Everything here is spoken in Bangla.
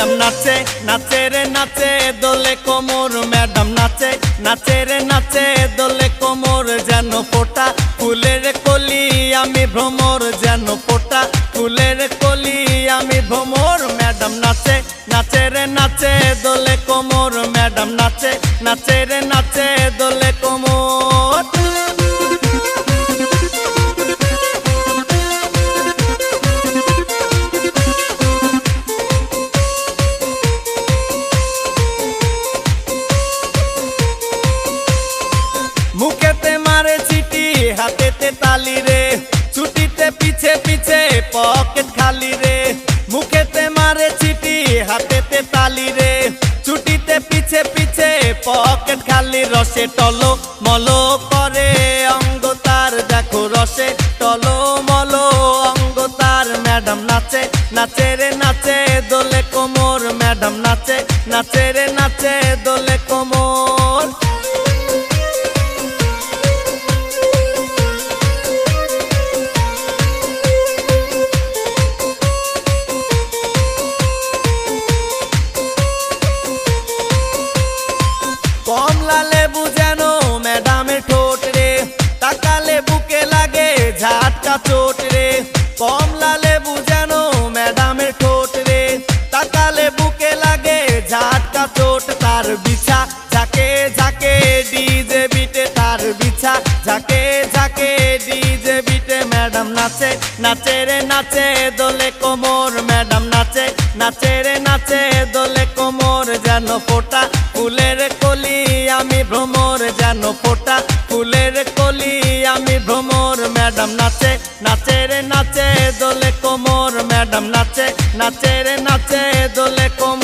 ম্যাডাম নাচে নাচে রে নাচে দোলে কোমর ম্যাডাম নাচে নাচে রে নাচে দোলে কোমর যেন ফোটা ফুলের কলি আমি ভ্রমর যেন ফোটা ফুলের কলি আমি ভ্রমর ম্যাডাম নাচে নাচে রে নাচে দোলে কোমর ম্যাডাম নাচে নাচে রে নাচে দোলে কোমর। মুখেতে মারে চিঠি হাতেতে তালি রে ছুটিতে পিছে পিছে পকেট খালি রে মুখেতে মারে চিঠি হাতেতে তালি রে ছুটিতে পিছে পিছে পকেট খালি রসে টলো মলো করে অঙ্গ তার দেখো রসে টলো মলো অঙ্গ তার ম্যাডাম নাচে নাচে রে নাচে দোলে কোমর ম্যাডাম নাচে নাচে রে নাচে দোলে কোমর। কমলা লেবু যেন ম্যাডামের ঠোঁট রে তাকালে বুকে লাগে ঝাটকা চোট রে কমলা লেবু যেন ম্যাডামের ঠোঁট রে তাকালে বুকে লাগে ঝাটকা চোট তার বিছা ঝাঁকে ঝাঁকে ডিজে বিটে তার বিছা ঝাঁকে ঝাঁকে ডিজে বিটে ম্যাডাম নাচে নাচে রে নাচে দোলে কোমর ম্যাডাম নাচে নাচে রে নাচে দোলে কোমর যেন ফোটা ফুলের কলি আমি ভ্রমর যেন ফোটা ফুলের কলি আমি ভ্রমর ম্যাডাম নাচে নাচে রে নাচে দোলে কোমর ম্যাডাম নাচে নাচে রে নাচে দোলে কোমর।